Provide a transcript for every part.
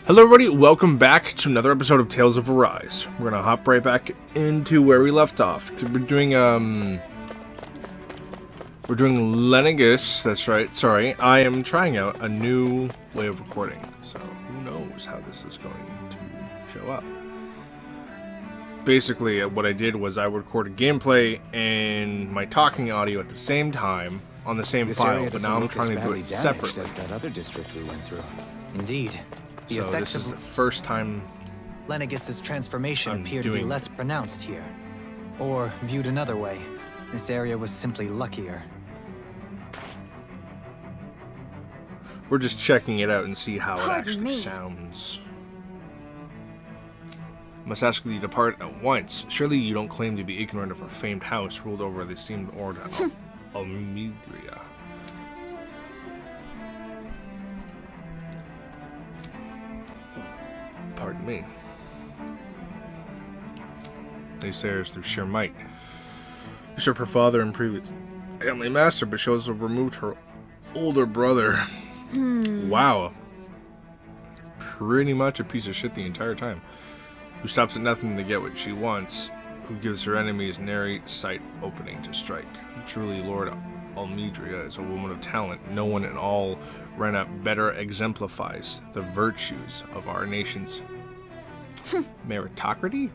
Hello everybody, welcome back to another episode of Tales of Arise. We're gonna hop right back into where we left off. We're doing Lenegus, that's right, sorry. I am trying out a new way of recording, so who knows how this is going to show up. Basically, what I did was I recorded gameplay and my talking audio at the same time on the same file, but now I'm trying to do it separately. As that other district we went through. Indeed. So this is the first time Lenegus's transformation I'm appeared to be less pronounced here. Or, viewed another way, this area was simply luckier. We're just checking it out and see how it actually sounds. Must ask you to depart at once. Surely you don't claim to be ignorant of a famed house ruled over the esteemed order of Almidria. Pardon me. Naysayers through sheer might. Usurp her father and previous family master, but she also removed her older brother. Wow. Pretty much a piece of shit the entire time. Who stops at nothing to get what she wants. Who gives her enemies nary sight opening to strike. Truly, Lord Almidria is a woman of talent. No one in all Rena better exemplifies the virtues of our nation's meritocracy.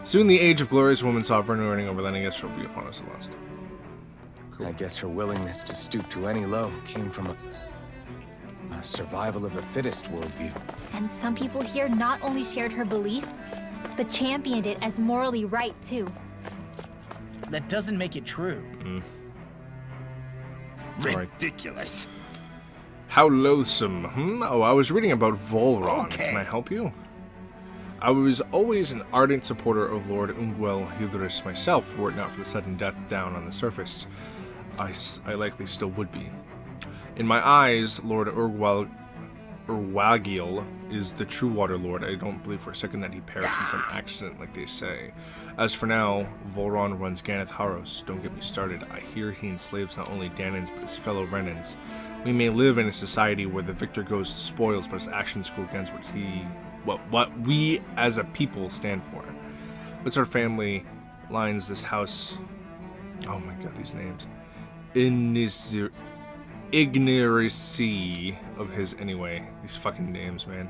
Soon the age of glorious woman sovereign ruling over Lenegus shall be upon us at last. Cool. I guess her willingness to stoop to any low came from a survival of the fittest worldview. And some people here not only shared her belief, but championed it as morally right, too. That doesn't make it true. Ridiculous. How loathsome. Oh, I was reading about Volron. Okay. Can I help you? I was always an ardent supporter of Lord Ungwell Hildris myself, were it not for the sudden death down on the surface. I likely still would be. In my eyes, Lord Urwagil is the true Water Lord. I don't believe for a second that he perished in some accident like they say. As for now, Volron runs Ganeth Haros. Don't get me started. I hear he enslaves not only Danans but his fellow Renans. We may live in a society where the victor goes to spoils, but his actions go against what we as a people stand for. What's our family lines this house? Oh my god, these names. Ignoracy of his anyway. These fucking names, man.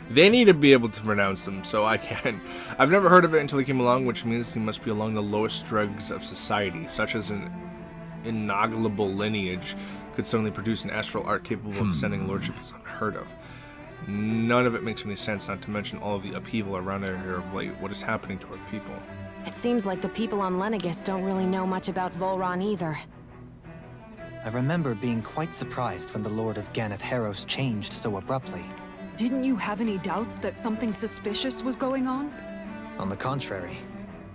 They need to be able to pronounce them, so I can. I've never heard of it until he came along, which means he must be along the lowest dregs of society, such as an inaugurable lineage could suddenly produce an astral art capable of ascending lordship is unheard of. None of it makes any sense, not to mention all of the upheaval around here of late. What is happening to our people? It seems like the people on Lenegus don't really know much about Volron either. I remember being quite surprised when the Lord of Ganeth Haros changed so abruptly. Didn't you have any doubts that something suspicious was going on? On the contrary.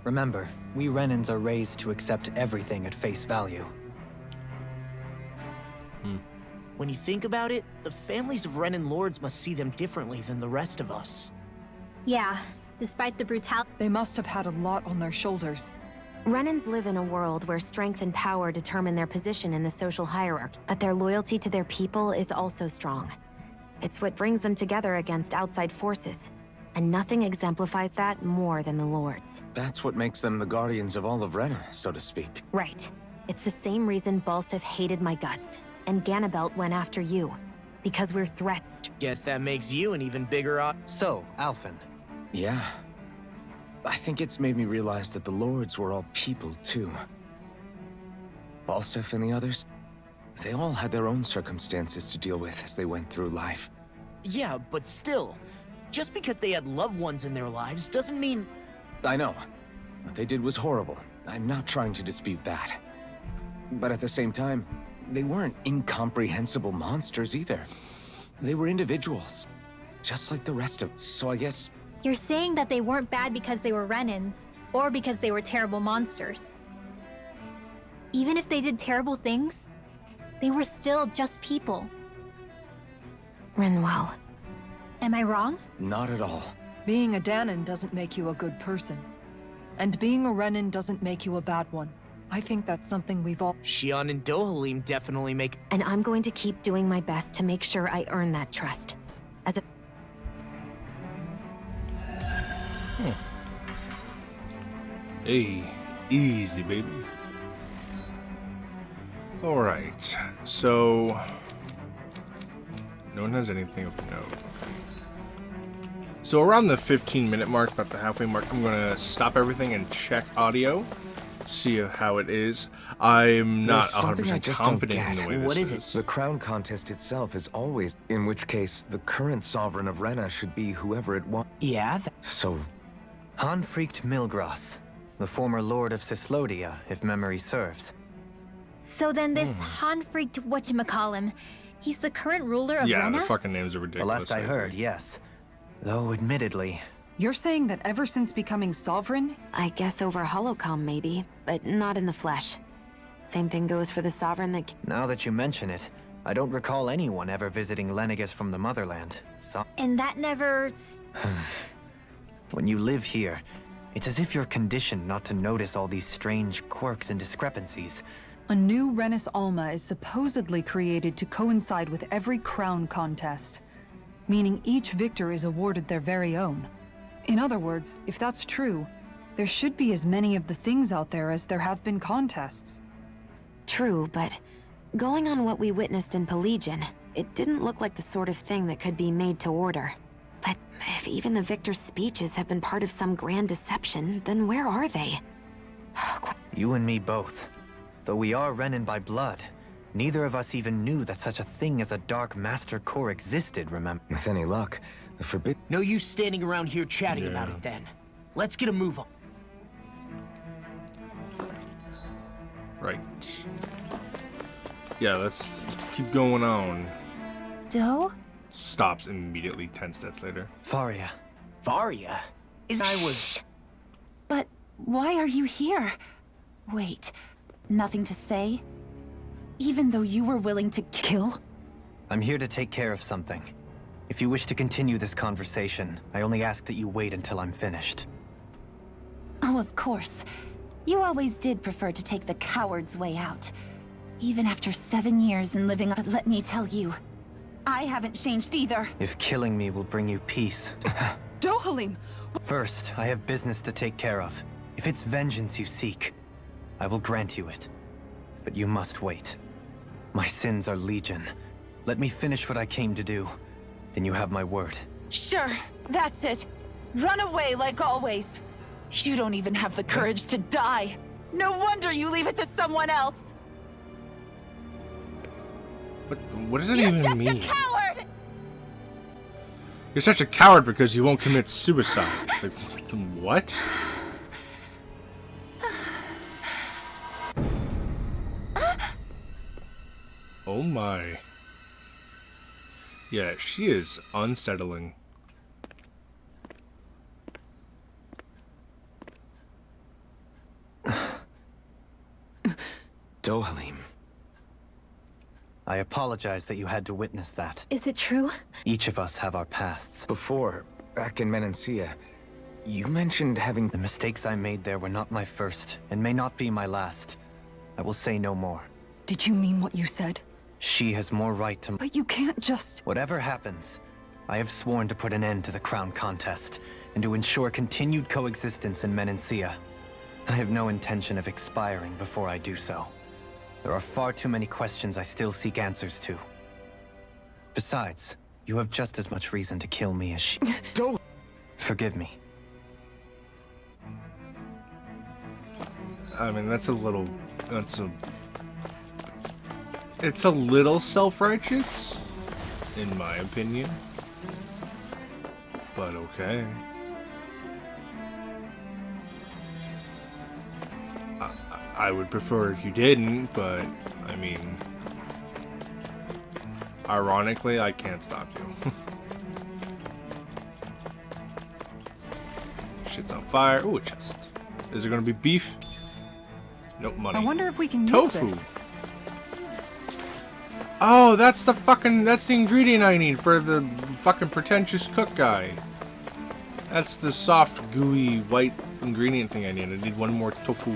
Remember, we Renans are raised to accept everything at face value. When you think about it, the families of Renan lords must see them differently than the rest of us. Yeah, despite the brutality. They must have had a lot on their shoulders. Renans live in a world where strength and power determine their position in the social hierarchy, but their loyalty to their people is also strong. It's what brings them together against outside forces, and nothing exemplifies that more than the Lords. That's what makes them the guardians of all of Rena, so to speak. Right. It's the same reason Balsif hated my guts, and Ganabelt went after you. Because we're threats. Guess that makes you an even bigger So, Alphen. Yeah. I think it's made me realize that the Lords were all people, too. Balsif and the others, they all had their own circumstances to deal with as they went through life. Yeah, but still, just because they had loved ones in their lives doesn't mean... I know. What they did was horrible. I'm not trying to dispute that. But at the same time, they weren't incomprehensible monsters either. They were individuals, just like the rest of us. So I guess... You're saying that they weren't bad because they were Renans, or because they were terrible monsters. Even if they did terrible things, they were still just people. Renwell. Am I wrong? Not at all. Being a Danan doesn't make you a good person. And being a Renan doesn't make you a bad one. I think that's something we've all... Shion and Dohalim definitely make... And I'm going to keep doing my best to make sure I earn that trust. As a Hey, easy, baby. Alright, so... no one has anything of note. So around the 15-minute mark, about the halfway mark, I'm going to stop everything and check audio. See how it is. I'm not 100% confident in the way What this is it? The crown contest itself is always, in which case, the current sovereign of Rena should be whoever it wants. Yeah, So, Hanfricht Milgras, the former lord of Cislodia, if memory serves. So then this Hanfricht whatchamacallem, he's the current ruler of Yeah, Rena? the fucking names are The ridiculous. last I heard, yes. Though, admittedly, You're saying that ever since becoming sovereign, I guess over holocom maybe, but not in the flesh. Same thing goes for the sovereign that... now that you mention it, I don't recall anyone ever visiting Lenegus from the motherland. So, And that never... when you live here, it's as if you're conditioned not to notice all these strange quirks and discrepancies. a new Renis Alma is supposedly created to coincide with every crown contest, meaning each victor is awarded their very own. In other words, if that's true, there should be as many of the things out there as there have been contests. True, but going on what we witnessed in Pelagian, it didn't look like the sort of thing that could be made to order. But if even the victor's speeches have been part of some grand deception, then where are they? You and me both. Though we are Renin by blood, neither of us even knew that such a thing as a Dark Master Core existed, remember? with any luck, the forbidden... no use standing around here chatting Yeah. about it then. Let's get a move on. Right. Yeah, let's keep going on. Doe? Stops immediately 10 steps later. Faria. Varia? I was... But why are you here? Wait, nothing to say? Even though you were willing to kill? I'm here to take care of something. If you wish to continue this conversation, I only ask that you wait until I'm finished. Oh, of course. You always did prefer to take the coward's way out. Even after 7 years in living, let me tell you, I haven't changed either. If killing me will bring you peace. Dohalim! First, I have business to take care of. If it's vengeance you seek, I will grant you it. But you must wait. My sins are legion. Let me finish what I came to do. Then you have my word. Sure, that's it. Run away like always. You don't even have the courage to die. No wonder you leave it to someone else. What does that You're even just mean? a coward! You're such a coward because you won't commit suicide. Like, what? Oh my. Yeah, she is unsettling. Dohalim. I apologize that you had to witness that. Is it true? Each of us have our pasts. Before, back in Menancia, you mentioned having... The mistakes I made there were not my first, and may not be my last. I will say no more. Did you mean what you said? She has more right to... But you can't just... Whatever happens, I have sworn to put an end to the crown contest, and to ensure continued coexistence in Menancia. I have no intention of expiring before I do so. There are far too many questions I still seek answers to. Besides, you have just as much reason to kill me as she... Don't... Forgive me. I mean, that's a little... It's a little self-righteous, in my opinion. But okay. I would prefer if you didn't, but, I mean... Ironically, I can't stop you. Shit's on fire. Ooh, a chest. Is there gonna be beef? Nope, money. I wonder if we can use Tofu. this. Oh, that's the ingredient I need for the fucking pretentious cook guy. That's the soft, gooey, white ingredient thing I need. I need one more tofu.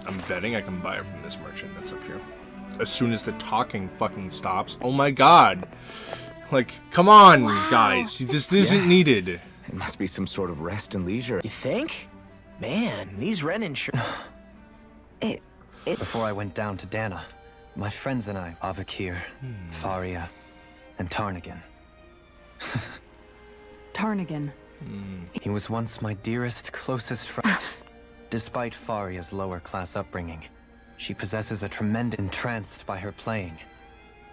I'm betting I can buy it from this merchant that's up here. as soon as the talking fucking stops. Oh my god. Like, come on, guys. This isn't needed. It must be some sort of rest and leisure. You think? Man, these Renin sure... Before I went down to Dana, my friends and I, Avakir, Faria, and Tarnagan. Tarnagan. He was once my dearest, closest friend. Despite Faria's lower class upbringing, she possesses a tremendous entranced by her playing.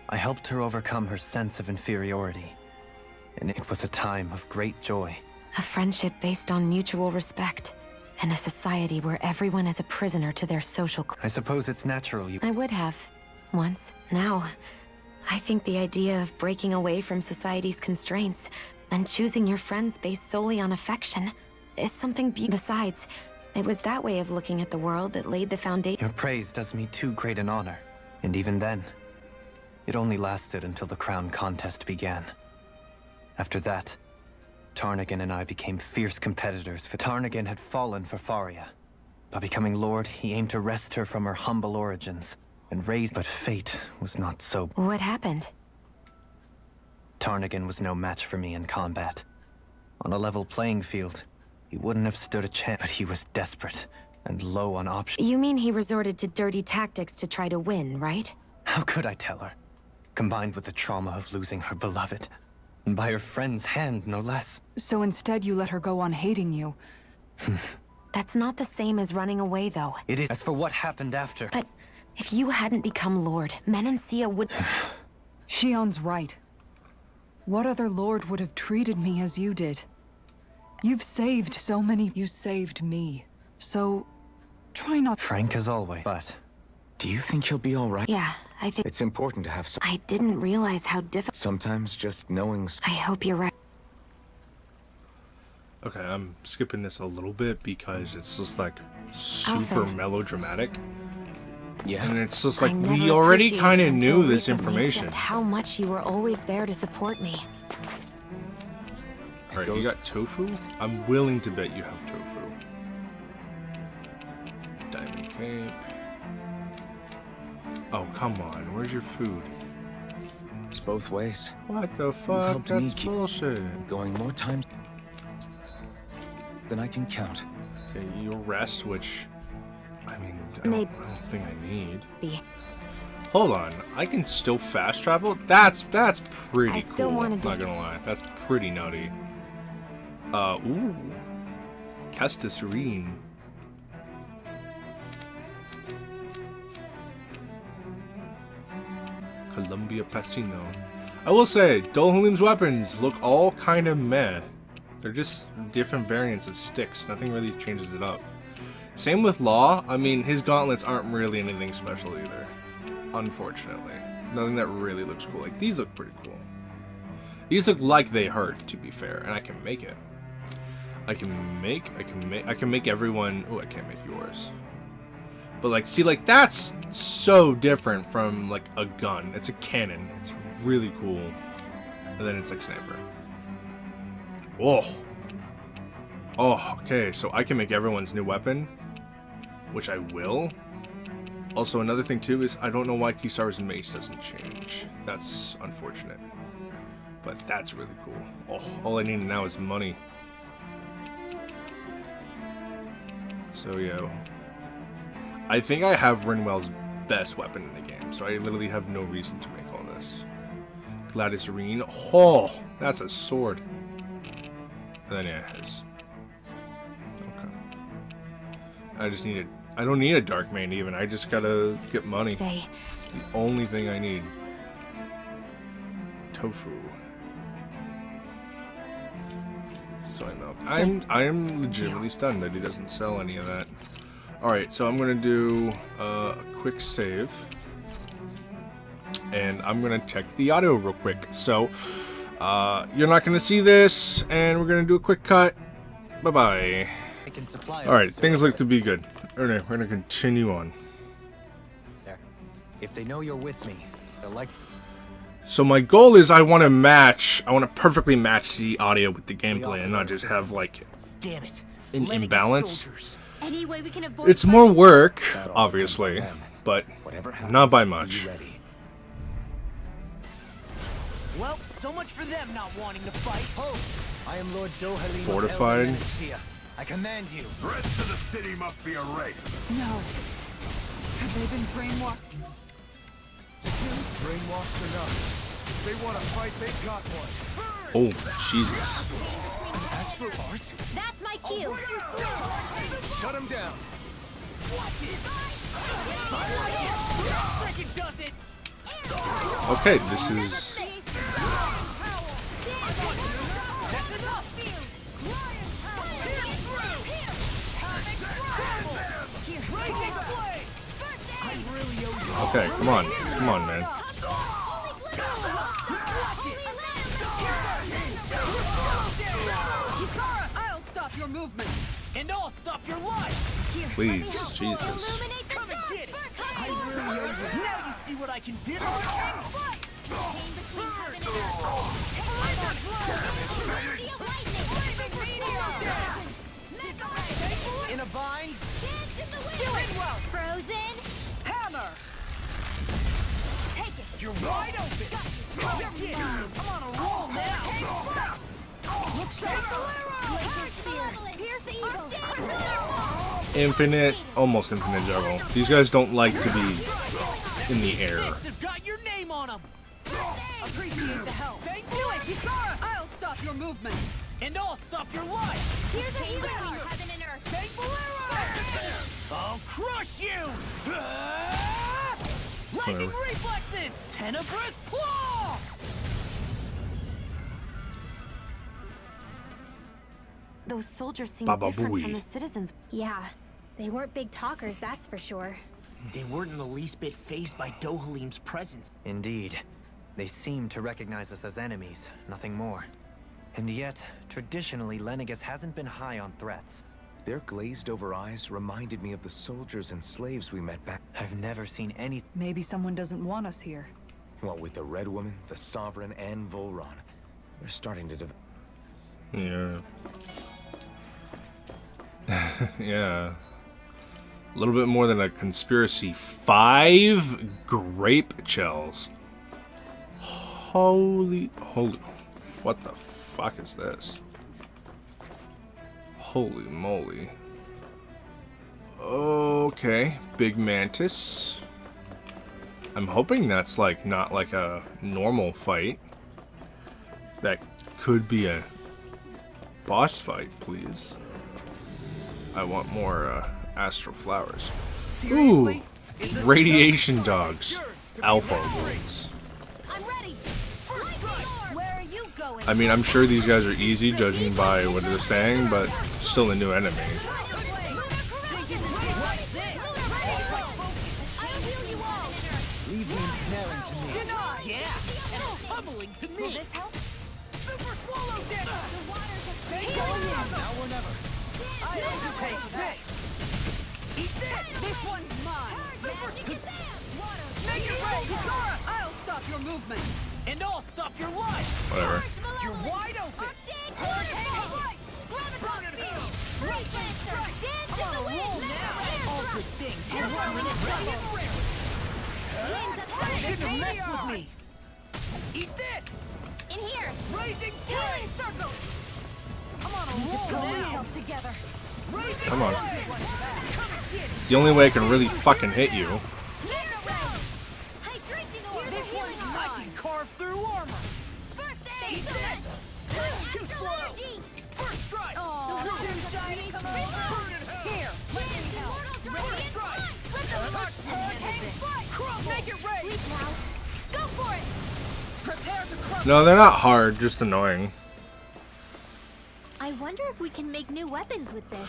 I helped her overcome her sense of inferiority, and it was a time of great joy. A friendship based on mutual respect, and a society where everyone is a prisoner to their social I suppose it's natural you... I would have. Once. Now, I think the idea of breaking away from society's constraints and choosing your friends based solely on affection is something besides, it was that way of looking at the world that laid the foundation. Your praise does me too great an honor, and even then, it only lasted until the crown contest began. After that, Tarnagan and I became fierce competitors, for Tarnagan had fallen for Faria. By becoming Lord, he aimed to wrest her from her humble origins and raise... But fate was not so... What happened? Tarnagan was no match for me in combat. On a level playing field, he wouldn't have stood a chance, but he was desperate and low on options. You mean he resorted to dirty tactics to try to win, right? How could I tell her? Combined with the trauma of losing her beloved. And by her friend's hand, no less. So instead you let her go on hating you. That's not the same as running away, though. It is. As for what happened after... But if you hadn't become Lord, Menancia would... Shion's right. What other lord would have treated me as you did? You've saved so many... You saved me. So, try not... Frank as always, but... Do you think he'll be all right? Yeah, I think... It's important to have some... I didn't realize how difficult... Sometimes just knowing... I hope you're right. Okay, I'm skipping this a little bit because it's just like super melodramatic. Yeah. And it's just like I we never already appreciated kind of until knew this recently information. Just how much you were always there to support me. Alright, you got tofu? I'm willing to bet you have tofu. Diamond cape. Oh, come on. Where's your food? It's both ways. What the fuck? helped me That's keep- bullshit. Going more times than I can count. Okay, your rest, which... I mean, I Maybe. don't think I need. Be. Hold on. I can still fast travel? That's pretty I still cool. wanted to- Not gonna lie. That's pretty nutty. Ooh. Kestis Serene. Columbia Pasino. I will say, Dolhalim's weapons look all kind of meh. They're just different variants of sticks. Nothing really changes it up. Same with Law. I mean, his gauntlets aren't really anything special either. Unfortunately. Nothing that really looks cool. Like, these look pretty cool. These look like they hurt, to be fair. And I can make it. I can make everyone... Oh, I can't make yours. But, like, see, like, that's so different from, like, a gun. It's a cannon. It's really cool. And then it's, like, sniper. Whoa. Oh, okay. So I can make everyone's new weapon. Which I will. Also, another thing, too, is I don't know why Kisara's mace doesn't change. That's unfortunate. But that's really cool. Oh, all I need now is money. So, yeah. I think I have Rinwell's best weapon in the game, so I literally have no reason to make all this. Gladys Serene. Oh, that's a sword. And then, yeah, his. Okay. I just need I don't need a dark main even. I just gotta get money. Say. The only thing I need. Tofu. Soy milk. I am legitimately stunned that he doesn't sell any of that. Alright, so I'm gonna do a quick save. And I'm gonna check the audio real quick. So you're not gonna see this, and we're gonna do a quick cut. Bye-bye. Alright, things look to be good. We're gonna continue on. There. If they know you're with me, they'll like... So my goal is I want to perfectly match the audio with the gameplay and not just have like Damn it. an imbalance. Any way we can avoid It's more work, obviously, but Whatever happens, not by be much. ready. Well, so much for them not wanting to fight. I am Lord Dohalim. Fortified. I command you. The rest of the city must be erased. No. Have they been brainwashed? Brainwashed enough. If they want to fight, they got one. Oh, Jesus. Astral art? That's my cue. Shut him down. Freaking does it! Okay, this is... Okay, come on. Come on, man. I'll stop your movement. And I'll stop your life! Please, Jesus. Come and get it! I really owe you. Now you see what I can do! In a bind? Frozen. Hammer! Take it. You're wide open! I'm on a roll now! Look sharp! Pierce evil. Infinite, almost infinite juggle. These guys don't like to be in the air. They've got your name on them! Appreciate the help. Thank you! I'll stop your movement. And I'll stop your life! Here's a hero. Heaven and earth. Thank Valero! I'll crush you! Lightning Whatever. reflexes! Tenebrous claw! Those soldiers seem Baba different Booey. from the citizens. Yeah, they weren't big talkers, that's for sure. They weren't in the least bit fazed by Dohalim's presence. Indeed. They seem to recognize us as enemies, nothing more. And yet, traditionally, Lenegus hasn't been high on threats. Their glazed-over eyes reminded me of the soldiers and slaves we met back. I've never seen any... Maybe someone doesn't want us here. What with the Red Woman, the Sovereign, and Volron. They're starting to develop. Yeah. Yeah. A little bit more than a conspiracy. 5 grape shells. Holy. What the fuck is this? Holy moly. Okay. Big mantis. I'm hoping that's like not like a normal fight. That could be a boss fight, please. I want more astral flowers. Seriously? Ooh, radiation dogs, alpha wolves. I'm ready. Where are you going? I mean, I'm sure these guys are easy, judging by what they're saying, but still a new enemy. Leave the impairing to me. Yeah! And pummeling to me! Super swallow damage! Now or never. Take this! Eat this! This one's mine. Make it ready. I'll stop your movement. And I'll stop your life! Whatever. You're wide open! Burn it out! I'm on a roll now! All good things are running around. Shouldn't have messed with me! Eat this! In here. Raising flame circles! I'm on a roll now! Together. Come on. It's the only way I can really fucking hit you. I can carve through armor! Eat this! Too slow! First strike! Burn it out! Here, let me help. First strike! Make it rain. Go for it. Prepare to crush. No, they're not hard, just annoying. I wonder if we can make new weapons with this.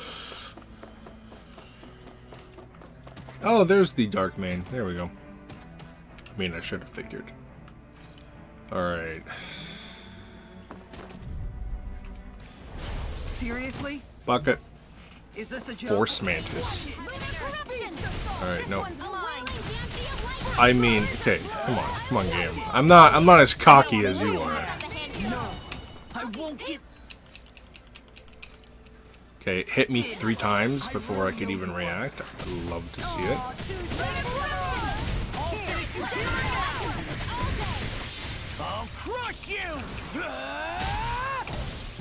Oh, there's the Dark Mane. There we go. I mean, I should have figured. Alright. Seriously? Bucket. Is this a joke? Force Mantis. Alright, no. Mine. I mean, okay, come on, game. I'm not as cocky as you are. I won't get... Okay, hit me 3 times before I could even react. I'd love to see it. I'll crush you!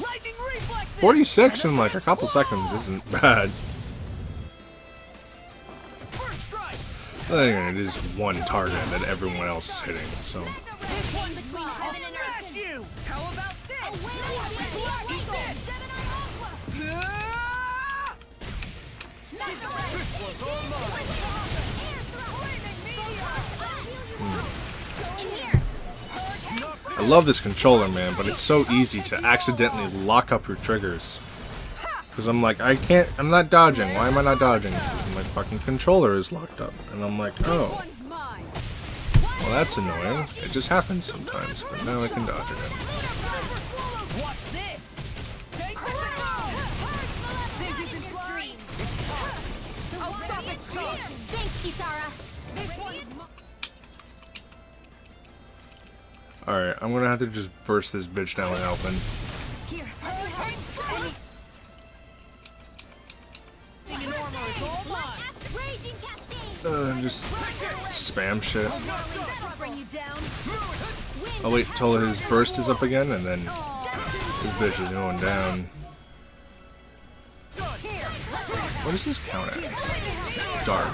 Lightning reflexes! 46 in like a couple seconds isn't bad. First strike! But then again, it is one target that everyone else is hitting, so. This one between heaven and earth. You! How about this? Eat this! This was all mine! I love this controller, man, but it's so easy to accidentally lock up your triggers. Because I'm like, I'm not dodging. Why am I not dodging? Because my fucking controller is locked up. And I'm like, oh. Well, that's annoying. It just happens sometimes, but now I can dodge again. What's this? I'll stop its charge. Thanks, Kisara. Alright, I'm gonna have to just burst this bitch down with Alpin. Just spam shit. I'll wait till his burst is up again, and then this bitch is going down. What does this count as? Dark.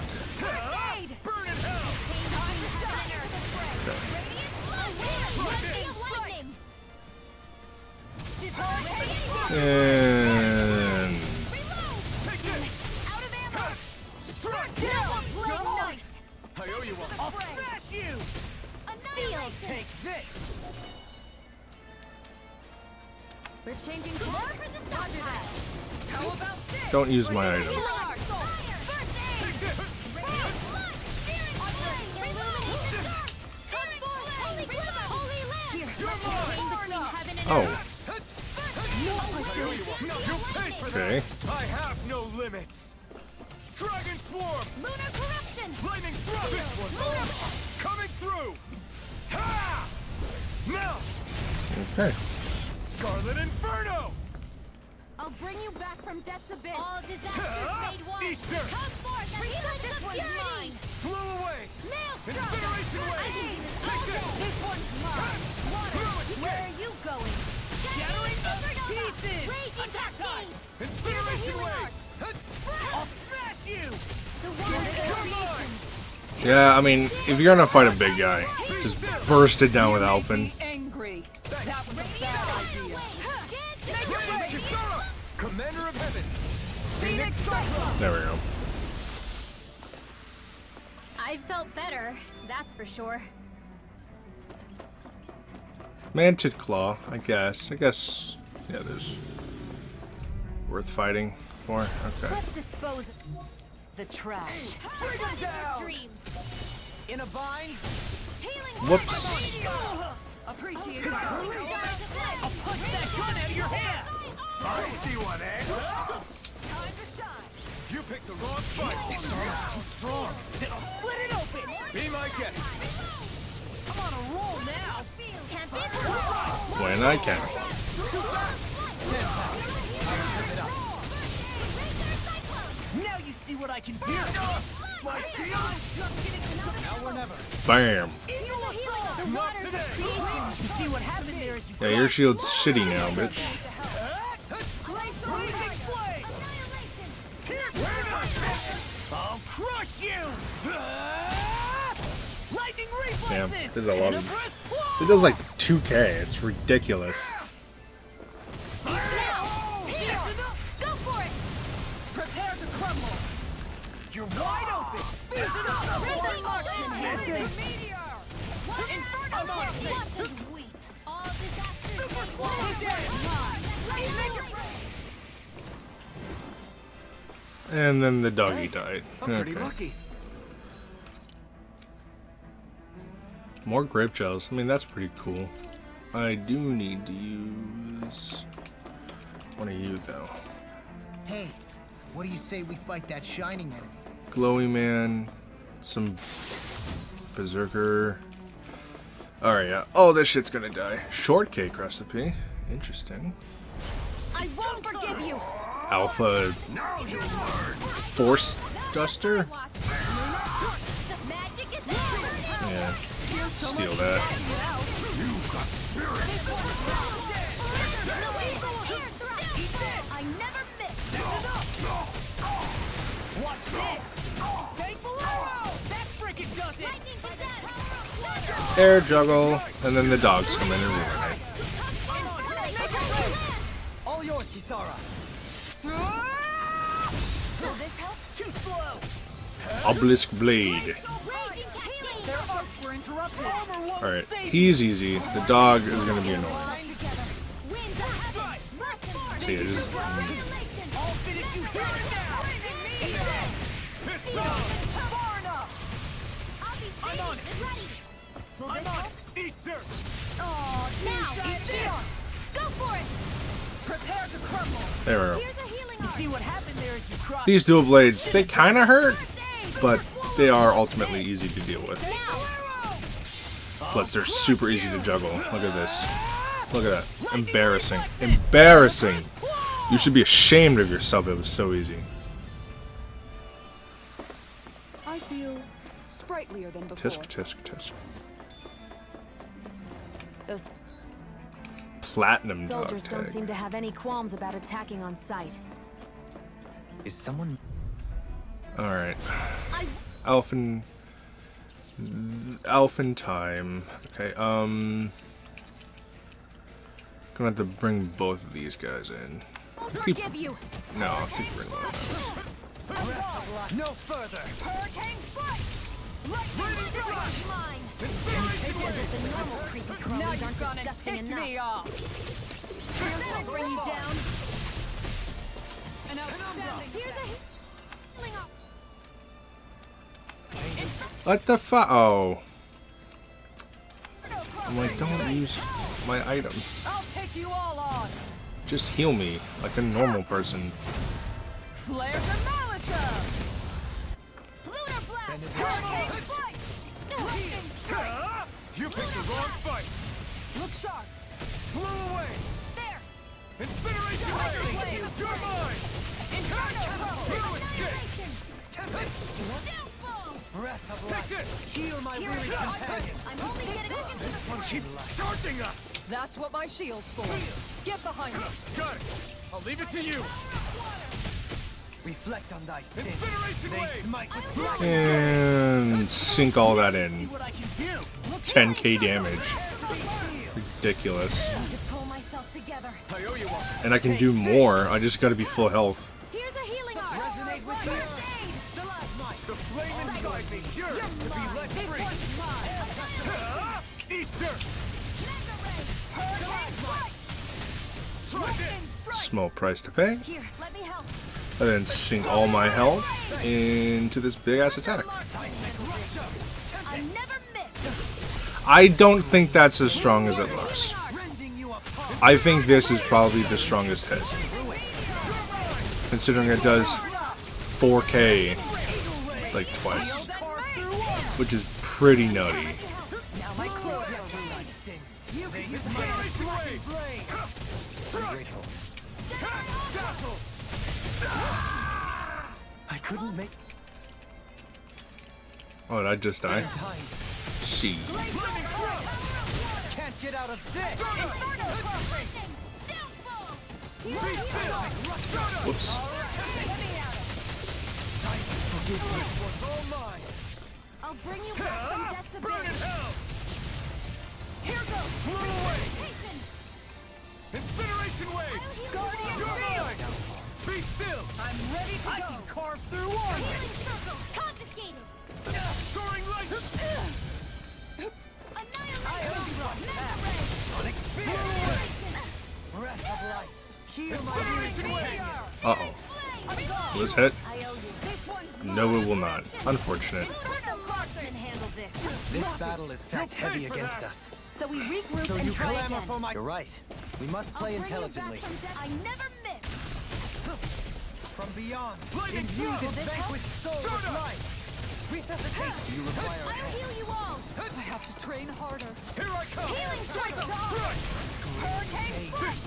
And I owe you one. I'll smash you. Take this. We're changing course. Roger that. How about this? don't use my items. Oh. Okay. I have no limits. Dragon Swarm! Lunar corruption! Lightning Thrust! This one's all coming through! Ha! Now! Okay. Scarlet Inferno! I'll bring you back from death's abyss. All disasters made one. Easter! Come forth and reach this one's mine. Blew away! Maelstrom! Incineration Wave! Take this! This one's mine. Water, where are you going? Shattering the pieces! Attack time! Incineration Wave! I'll smash you! The one Yeah, I mean, if you're gonna fight a big guy, just burst it down with Alpin. Angry. That was a bad idea. Commander of Heaven! Phoenix Cyclone! There we go. I felt better, that's for sure. Manted Claw, I guess. Yeah, there's worth fighting for. Okay. Let's dispose of the trash. Bring them down! In a bind? Whoops. Appreciate it. I'll punch that gun out of your hand! I see one, eh? Time to shine. You picked the wrong fight! It's almost too strong. Then I'll split it open! Be my guest! I'm on a roll now! When I can. Now you see what I can do! My shield! Now or never. Bam. Not today! You see what happened there is you Yeah, your shield's shitty now, bitch. I'll crush you! Lightning Damn, reflexes! there's a lot of. It does like 2K. It's ridiculous. Go for it! Prepare to crumble! You're wide open! Rhythm marksman here! Meteor! Inferno marksman! All disasters! Super And then the doggy died. I'm pretty Okay. lucky. More grape gels. I mean, that's pretty cool. I do need to use one of you, though. Hey, what do you say we fight that shining enemy? Glowy Man, some Berserker. Alright, yeah. Oh, this shit's gonna die. Shortcake recipe. Interesting. I won't forgive you! Alpha Force Duster? Yeah. Steal that. I never miss. Watch this. Thankful arrow. That freaking does it. Air juggle, and then the dogs come in and ruin it. All yours, Kisara. Will this help? Too slow. Obelisk blade. Their arcs were interrupted. Alright, he's easy. The dog is gonna be annoying. See, it is. I'll finish you here and now. Far enough. I'm on it. Will this help? Eat dirt! Oh, now eat it. Go for it. Prepare to crumble. There we go. Here's a healing arc. You see what happened there is you crossed. These dual blades, they kind of hurt, but they are ultimately easy to deal with. Plus, they're super easy to juggle. Look at this. Look at that. Embarrassing. Embarrassing. You should be ashamed of yourself. It was so easy. I feel sprightlier than before. Tisk, tisk, tisk. Those Platinum dog soldiers don't tag. seem to have any qualms about attacking on sight. Is someone... Alright. Elfin time. Okay, gonna have to bring both of these guys in. Forgive you. No, I'll keep bringing one. No further. Hurricane strike. Lightning strike. Mine. The normal creepy crawlies Now you've aren't gone and disgusting ticked enough. me off. I'll bring you down. An outstanding Here's a healing arc. What the fuck? Oh. I'm like, don't use my items. I'll take you all on. Just heal me like a normal person. Flares and militia. Lunar blast. Hurricane strike. Lightning strike. You picked the wrong fight! Look sharp. Flew away! There. Incineration Tiger wave! blade. You're mine! Inferno You power. escape! Downfall. Breath of Take life. this! Heal my Here weary it comes. companion. I'm only getting into This one keeps charging us! That's what my shield's for. Get behind me. Got it! I'll leave it to you! Reflect on thy sin. Incineration They wave! smite with blood. And sink all that in. What I can do. 10k damage. Ridiculous. to pull myself together. I owe you one. And I can do more. I just gotta be full health. Here's a healing arc. Resonate with me. First aid. The flame inside me yearns to be let free! Eat dirt! Hurricane strike. Try this! Small price to pay. Here, let me help. And then sink all my health into this big ass attack. I never miss. I don't think that's as strong as it looks. Rending you apart. I think this is probably the strongest hit. Considering it does 4k like twice. Which is pretty nutty. Now my claws are relenting. You can use my blade. Grateful. I couldn't make Oh, did I just die? time. See. Can't get out of this. Whoops. All mine. I'll bring you back from death's Burn in abyss. hell! Here goes. Flew away! Hasten. Incineration wave! Guardian You're field. mine! Be still! I'm ready to go. Carve through one. Healing circle. Confiscated. Soaring light! Annihilation. Breath of life. Heal my Incineration wave! Uh-oh. Will this hit? I owe you. This one's No, it will not. Unfortunate. Let the marksman handle this. This battle is stacked You'll pay heavy for against that. us. So we regroup So and you try clamor again. for my You're right. We must play I'll bring you back intelligently. from death. I never miss. from beyond. Lightning Imbue strike. this vanquished soul with Stardust. life. Resuscitate. You require I'll heal you all. I have to train harder. Here I come! Healing strike. Strike! Hurricane strike.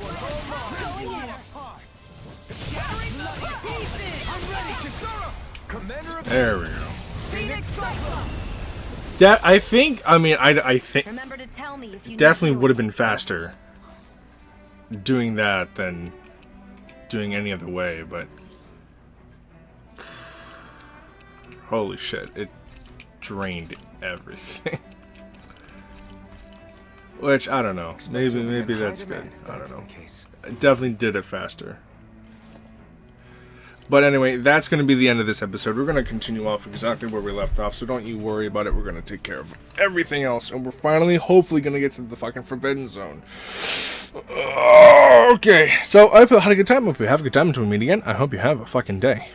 Going in. Shattering pieces! I'm ready! Kisara! Commander of There we go. Phoenix Cyclone. I think. I mean, I think Remember to tell me if you definitely would have been faster doing that than doing any other way. But holy shit, it drained everything. Which I don't know. Maybe that's good. I don't know. I definitely did it faster. But anyway, that's going to be the end of this episode. We're going to continue off exactly where we left off, so don't you worry about it. We're going to take care of everything else, and we're finally, hopefully, going to get to the fucking Forbidden Zone. Okay, so I hope you had a good time. I hope you have a good time until we meet again. I hope you have a fucking day.